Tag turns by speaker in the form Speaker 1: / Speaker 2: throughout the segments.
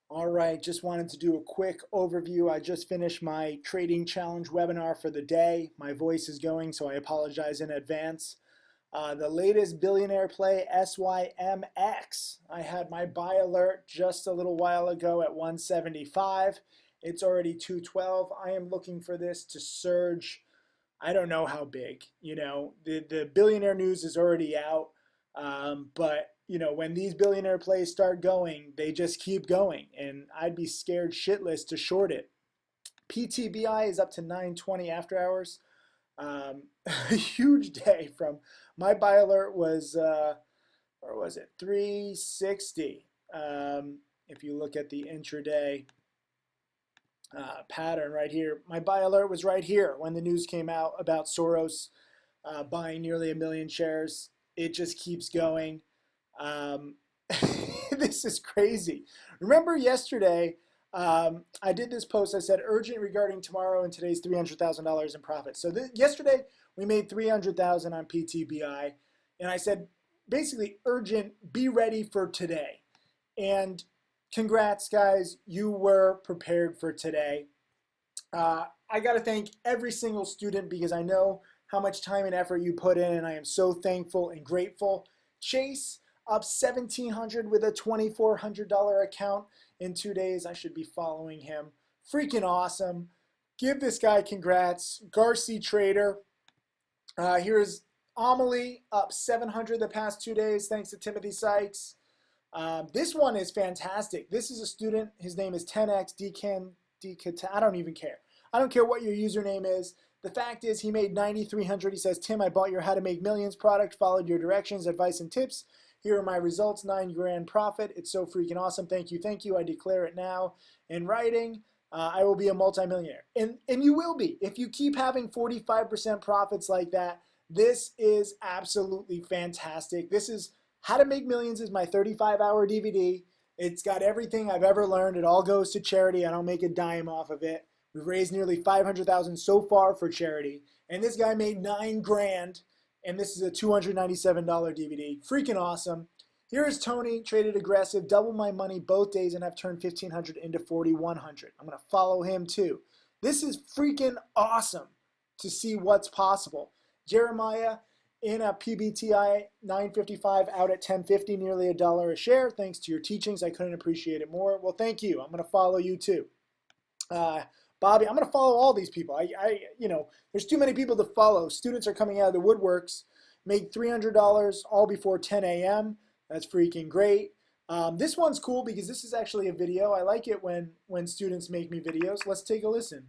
Speaker 1: All right, just wanted to do a quick overview. I just finished my trading challenge webinar for the day. My voice is going, so I apologize in advance. The latest billionaire play, SYMX. I had my buy alert just a little while ago at 175. It's already 212. I am looking for this to surge. I don't know how big. The billionaire news is already out, but when these billionaire plays start going, they just keep going, and I'd be scared shitless to short it. PTBI is up to 920 after hours. A huge day from my buy alert was or was it 360? If you look at the intraday pattern right here, my buy alert was right here when the news came out about Soros buying nearly 1 million shares. It just keeps going. This is crazy. Remember yesterday, I did this post. I said urgent regarding tomorrow and today's $300,000 in profit. So yesterday we made $300,000 on PTBI, and I said basically urgent, be ready for today. And congrats, guys, you were prepared for today. I got to thank every single student because I know how much time and effort you put in, and I am so thankful and grateful. Chase up $1,700 with a $2,400 account in 2 days. I should be following him. Freaking awesome. Give this guy congrats. Garci Trader. Here's Amelie up 700 the past 2 days thanks to Timothy Sykes. This one is fantastic. This is a student. His name is 10x Decan. I don't even care. I don't care what your username is. The fact is he made 9,300. He says, Tim, I bought your How to Make Millions product, followed your directions, advice, and tips. Here are my results, 9 grand profit. It's so freaking awesome. Thank you, thank you. I declare it now in writing. I will be a multimillionaire. And you will be. If you keep having 45% profits like that, this is absolutely fantastic. This is How to Make Millions is my 35-hour DVD. It's got everything I've ever learned. It all goes to charity. I don't make a dime off of it. We've raised nearly $500,000 so far for charity. And this guy made 9 grand. And this is a $297 DVD. Freaking awesome. Here is Tony, traded aggressive, double my money both days, and I've turned 1,500 into 4,100. I'm going to follow him too. This is freaking awesome to see what's possible. Jeremiah in a PBTI 955 out at 1050, nearly $1 a share. Thanks to your teachings, I couldn't appreciate it more. Well, thank you. I'm going to follow you too. Bobby, I'm going to follow all these people. There's too many people to follow. Students are coming out of the woodworks, made $300 all before 10 a.m. That's freaking great. This one's cool because this is actually a video. I like it when students make me videos. Let's take a listen.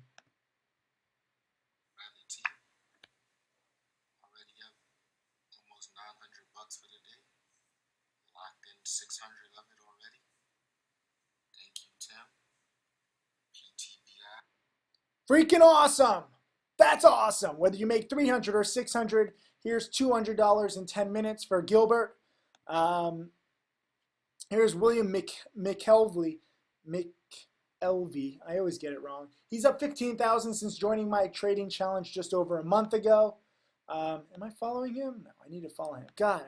Speaker 2: Already up almost $900 for the day. Locked in 600 of it already. Thank you, Tim. PTBI.
Speaker 1: Freaking awesome. That's awesome. Whether you make 300 or 600, here's $200 in 10 minutes for Gilbert. Here's William McElvey. I always get it wrong. He's up 15,000 since joining my trading challenge just over a month ago. Am I following him? No, I need to follow him. God,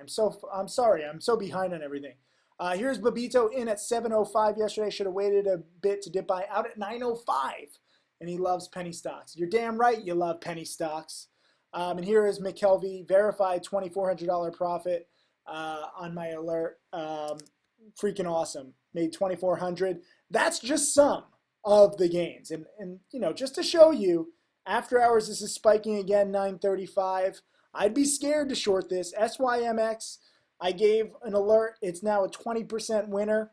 Speaker 1: I'm sorry. I'm so behind on everything. Here's Babito in at 705 yesterday. Should have waited a bit to dip by, out at 905. And he loves penny stocks. You're damn right you love penny stocks. And here is McKelvey, verified $2,400 profit on my alert. Freaking awesome. Made $2,400. That's just some of the gains. And just to show you, after hours this is spiking again, 935. I'd be scared to short this. SYMX, I gave an alert. It's now a 20% winner.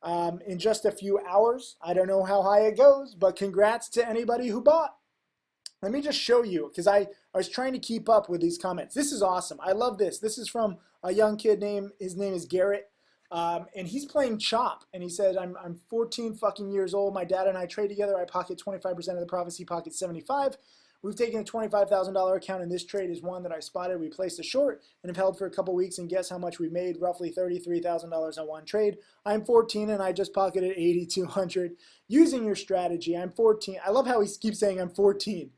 Speaker 1: In just a few hours. I don't know how high it goes, but congrats to anybody who bought. Let me just show you, because I was trying to keep up with these comments. This is awesome. I love this. This is from a young kid his name is Garrett, and he's playing Chop, and he said, I'm 14 fucking years old. My dad and I trade together. I pocket 25% of the profits. He pockets 75. We've taken a $25,000 account, and this trade is one that I spotted. We placed a short and have held for a couple weeks, and guess how much we made? Roughly $33,000 on one trade. I'm 14, and I just pocketed 8,200 using your strategy. I'm 14. I love how he keeps saying I'm 14.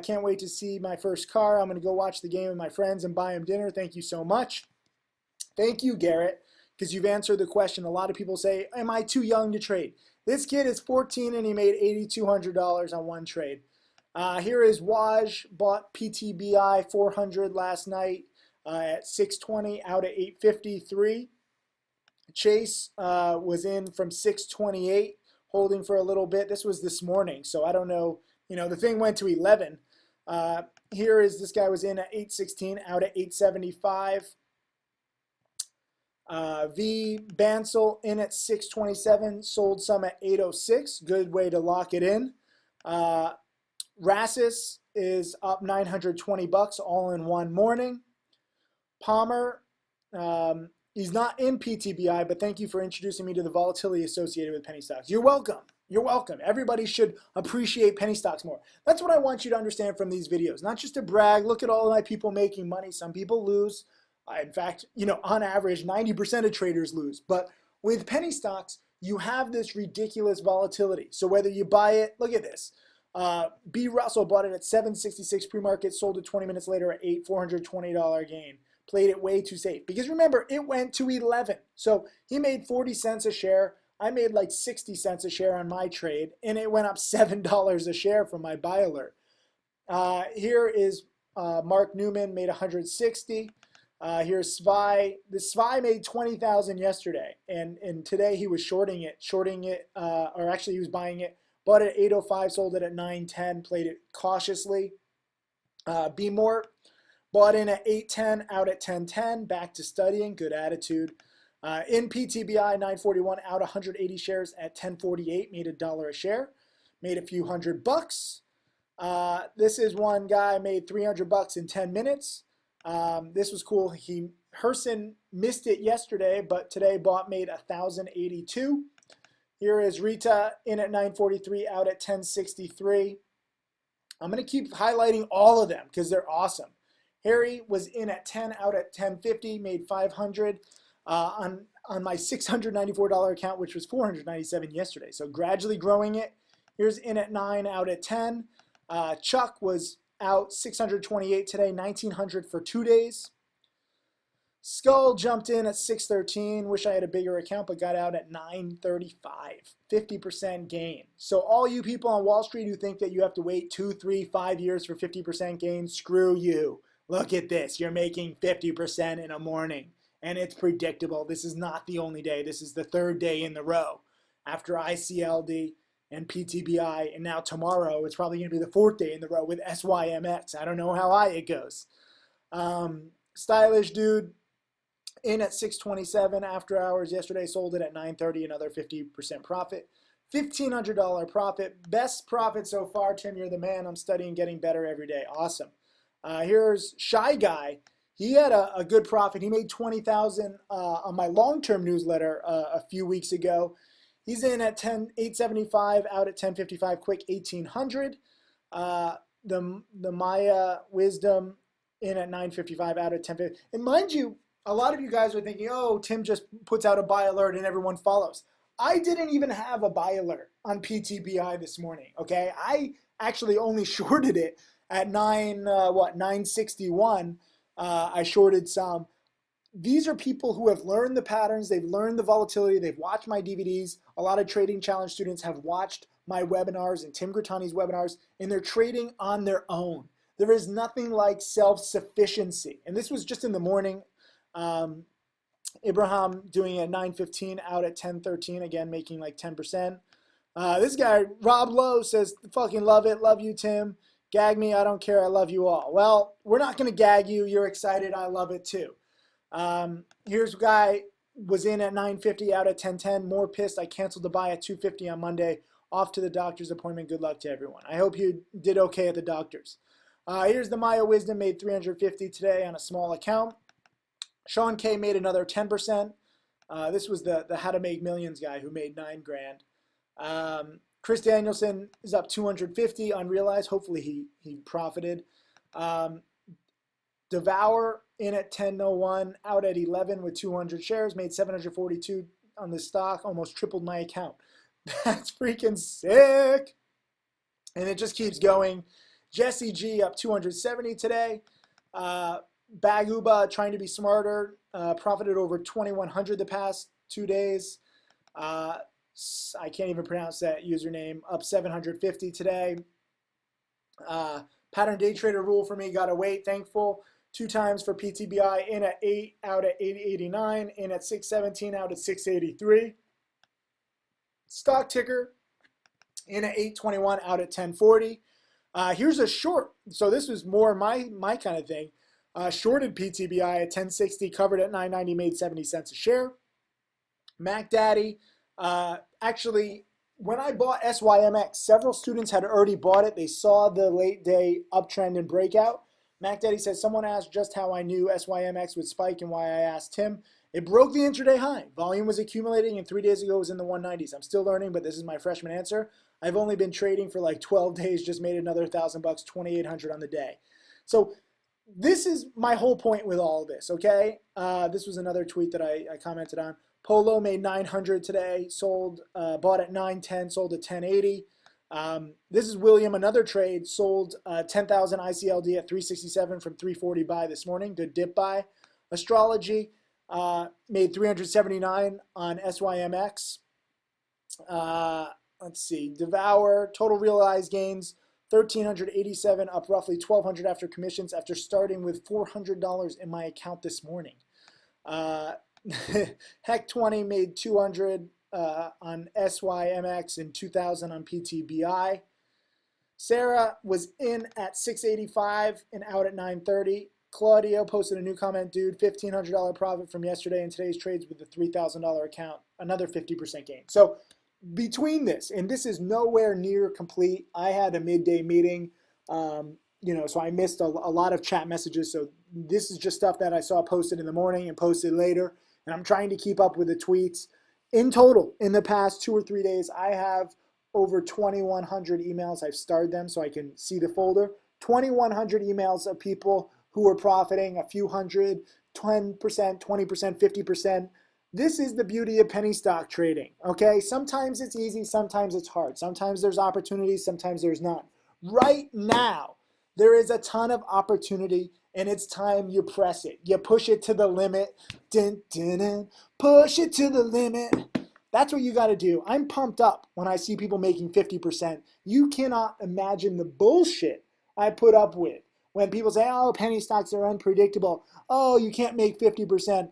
Speaker 1: Can't wait to see my first car. I'm going to go watch the game with my friends and buy him dinner. Thank you so much. Thank you, Garrett. because you've answered the question. A lot of people say, am I too young to trade? This kid is 14 and he made $8,200 on one trade. Here is Waj, bought PTBI 400 last night at 620 out at 853. Chase was in from 628, holding for a little bit. This was this morning, so I don't know. The thing went to 11. Here is this guy was in at 816 out at 875. V Bansel in at 627, sold some at 806. Good way to lock it in. Rassus is up 920 bucks all in one morning. Palmer, he's not in PTBI, but thank you for introducing me to the volatility associated with penny stocks. You're welcome. You're welcome. Everybody should appreciate penny stocks more. That's what I want you to understand from these videos. Not just to brag. Look at all of my people making money. Some people lose. In fact, on average, 90% of traders lose. But with penny stocks, you have this ridiculous volatility. So whether you buy it, look at this. B. Russell bought it at 766 pre-market, sold it 20 minutes later at 8, $420 gain. Played it way too safe. Because remember, it went to 11. So he made 40 cents a share. I made like 60 cents a share on my trade, and it went up $7 a share from my buy alert. Here is Mark Newman, made 160. Here's Svi. The Svi made 20,000 yesterday, and today he was shorting it, or actually he was buying it. Bought it at 805, sold it at 910, played it cautiously. B Mort bought in at 810, out at 1010, back to studying, good attitude. In PTBI 941, out 180 shares at 1048, made $1 a share, made a few $100. This is one guy made $300 in 10 minutes. This was cool. Herson missed it yesterday, but today made 1,082. Here is Rita in at 943, out at 1063. I'm going to keep highlighting all of them because they're awesome. Harry was in at 10, out at 1050, made 500 on my $694 account, which was 497 yesterday. So gradually growing it. Here's in at 9, out at 10. Chuck was out 628 today, 1900 for 2 days. Skull jumped in at 613. Wish I had a bigger account, but got out at 935. 50% gain. So all you people on Wall Street who think that you have to wait 2, 3, 5 years for 50% gain, screw you. Look at this. You're making 50% in a morning, and it's predictable. This is not the only day. This is the third day in the row. After ICLD and PTBI, and now tomorrow, it's probably going to be the fourth day in the row with SYMX. I don't know how high it goes. Stylish dude, in at 627 after hours yesterday, sold it at 930, another 50% profit. $1,500 profit. Best profit so far. Tim, you're the man. I'm studying, getting better every day. Awesome. Here's Shy Guy. He had a good profit. He made 20,000 on my long-term newsletter a few weeks ago. He's in at 875, out at 1055, quick 1,800. The Maya Wisdom in at 955, out at 1050. And mind you, a lot of you guys are thinking, oh, Tim just puts out a buy alert and everyone follows. I didn't even have a buy alert on PTBI this morning, okay? I actually only shorted it at 961. I shorted some. These are people who have learned the patterns. They've learned the volatility. They've watched my DVDs. A lot of Trading Challenge students have watched my webinars and Tim Grattani's webinars, and they're trading on their own. There is nothing like self-sufficiency. And this was just in the morning. Ibrahim doing it at 9:15, out at 10:13, again making like 10%. This guy, Rob Lowe, says, fucking love it, love you, Tim. Gag me, I don't care, I love you all. Well, we're not going to gag you. You're excited, I love it too. Here's a guy, was in at 9:50, out at 10:10, more pissed. I canceled the buy at 2:50 on Monday. Off to the doctor's appointment. Good luck to everyone. I hope you did okay at the doctor's. Here's the Maya Wisdom, made 350 today on a small account. Sean K made another 10%. This was the How to Make Millions guy who made $9,000. Chris Danielson is up 250 unrealized. Hopefully he profited. Devour in at 10:01, out at 11 with 200 shares, made 742 on the stock, almost tripled my account. That's freaking sick. And it just keeps going. Jesse G up 270 today. Baguba trying to be smarter. profited over 2,100 the past 2 days. I can't even pronounce that username. Up 750 today. Pattern day trader rule for me, gotta wait. Thankful. 2 times for PTBI, in at 8, out at 889, in at 617, out at 683. Stock ticker, in at 821, out at 1040. Here's a short. So this was more my kind of thing. Shorted PTBI at 1060, covered at 990, made 70 cents a share. Mac Daddy, actually, when I bought SYMX, several students had already bought it. They saw the late day uptrend and breakout. Mac Daddy says, someone asked just how I knew SYMX would spike and why I asked him. It broke the intraday high. Volume was accumulating, and 3 days ago it was in the 190s. I'm still learning, but this is my freshman answer. I've only been trading for like 12 days, just made another $1,000, 2,800 on the day. So this is my whole point with all of this, okay? This was another tweet that I commented on. Polo made 900 today, sold, bought at 910, sold at 1080. This is William, another trade, sold 10,000 ICLD at 367 from 340 buy this morning, good dip buy. Astrology made 379 on SYMX. Let's see, Devour, total realized gains, 1,387, up roughly 1,200 after commissions after starting with $400 in my account this morning. Heck 20 made 200 on SYMX and 2,000 on PTBI. Sarah was in at 685 and out at 930. Claudio posted a new comment, dude, $1,500 profit from yesterday and today's trades with the $3,000 account, another 50% gain. So between this, and this is nowhere near complete, I had a midday meeting, so I missed a lot of chat messages. So this is just stuff that I saw posted in the morning and posted later, and I'm trying to keep up with the tweets. In total, in the past 2 or 3 days, I have over 2,100 emails. I've starred them so I can see the folder. 2,100 emails of people who are profiting a few hundred, 10%, 20%, 50%. This is the beauty of penny stock trading, okay? Sometimes it's easy, sometimes it's hard. Sometimes there's opportunities, sometimes there's not. Right now, there is a ton of opportunity, and it's time you press it. You push it to the limit. Dun, dun, dun. Push it to the limit. That's what you got to do. I'm pumped up when I see people making 50%. You cannot imagine the bullshit I put up with when people say, oh, penny stocks are unpredictable. Oh, you can't make 50%.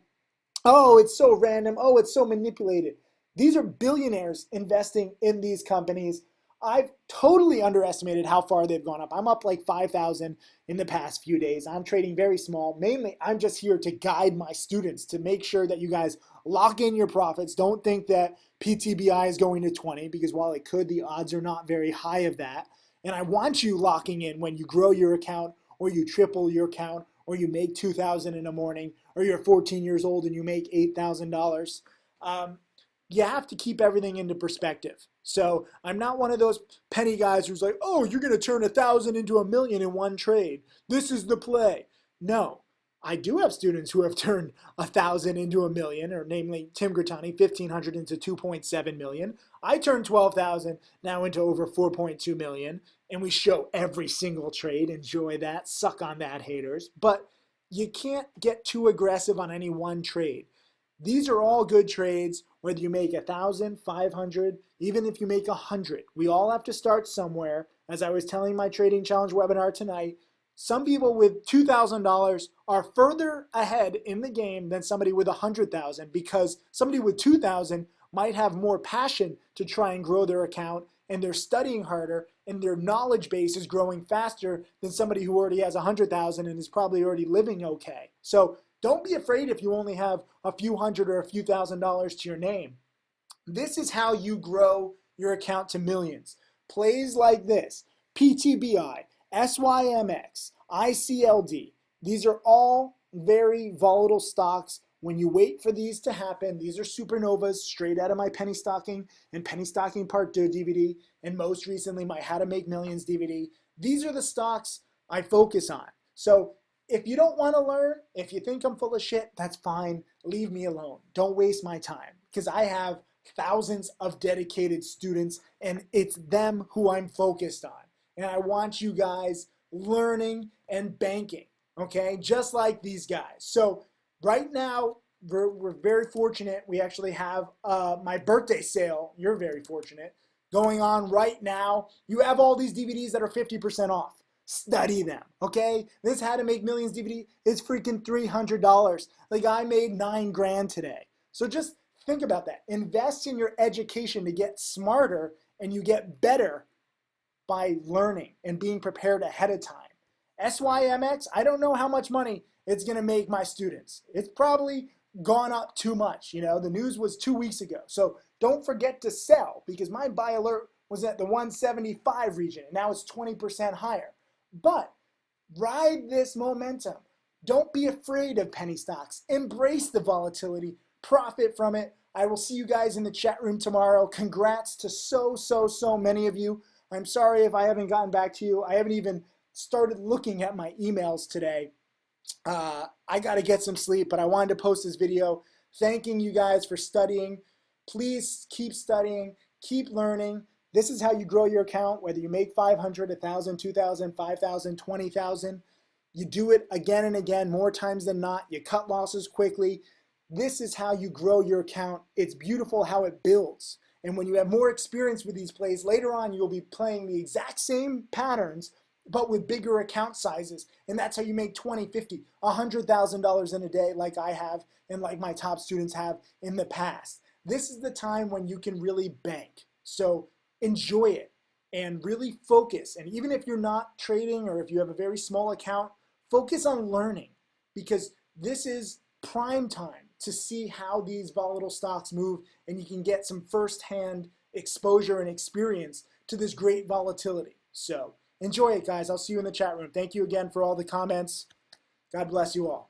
Speaker 1: Oh, it's so random. Oh, it's so manipulated. These are billionaires investing in these companies. I've totally underestimated how far they've gone up. I'm up like 5,000 in the past few days. I'm trading very small. Mainly, I'm just here to guide my students to make sure that you guys lock in your profits. Don't think that PTBI is going to 20, because while it could, the odds are not very high of that. And I want you locking in when you grow your account, or you triple your account, or you make 2,000 in a morning, or you're 14 years old and you make $8,000. You have to keep everything into perspective. So I'm not one of those penny guys who's like, oh, you're going to turn 1,000 into 1,000,000 in one trade. This is the play. No, I do have students who have turned 1,000 into 1,000,000, or namely Tim Grattani, 1,500 into 2.7 million. I turned 12,000 now into over 4.2 million, and we show every single trade. Enjoy that. Suck on that, haters. But you can't get too aggressive on any one trade. These are all good trades, whether you make 1,000, 500, even if you make 100. We all have to start somewhere. As I was telling my Trading Challenge webinar tonight, some people with $2,000 are further ahead in the game than somebody with 100,000, because somebody with 2,000 might have more passion to try and grow their account, and they're studying harder, and their knowledge base is growing faster than somebody who already has 100,000 and is probably already living okay. So don't be afraid if you only have a few hundred or a few $1,000s to your name. This is how you grow your account to millions. Plays like this, PTBI, SYMX, ICLD. These are all very volatile stocks. When you wait for these to happen, these are supernovas straight out of my penny stocking and penny stocking part 2 DVD, and most recently my How to Make Millions DVD. These are the stocks I focus on. So if you don't want to learn, if you think I'm full of shit, that's fine. Leave me alone. Don't waste my time, because I have thousands of dedicated students, and it's them who I'm focused on. And I want you guys learning and banking, okay? Just like these guys. So Right now, we're very fortunate. We actually have my birthday sale. You're very fortunate going on right now. You have all these DVDs that are 50% off. Study them, okay? This How to Make Millions DVD is freaking $300. Like I made 9 grand today. So just think about that. Invest in your education to get smarter, and you get better by learning and being prepared ahead of time. SYMX, I don't know how much money it's going to make my students. It's probably gone up too much. You know, the news was 2 weeks ago. So don't forget to sell, because my buy alert was at the 175 region and now it's 20% higher. But ride this momentum. Don't be afraid of penny stocks. Embrace the volatility, profit from it. I will see you guys in the chat room tomorrow. Congrats to so many of you. I'm sorry if I haven't gotten back to you. I haven't even started looking at my emails today. I got to get some sleep, but I wanted to post this video thanking you guys for studying. Please keep studying, keep learning. This is how you grow your account, whether you make 500, 1,000, 2,000, 5,000, 20,000. You do it again and again, more times than not. You cut losses quickly. This is how you grow your account. It's beautiful how it builds. And when you have more experience with these plays, later on you'll be playing the exact same patterns, but with bigger account sizes. And that's how you make 20, 50, $100,000 in a day, like I have and like my top students have in the past. This is the time when you can really bank. So enjoy it and really focus. And even if you're not trading, or if you have a very small account, focus on learning, because this is prime time to see how these volatile stocks move, and you can get some firsthand exposure and experience to this great volatility. So enjoy it, guys. I'll see you in the chat room. Thank you again for all the comments. God bless you all.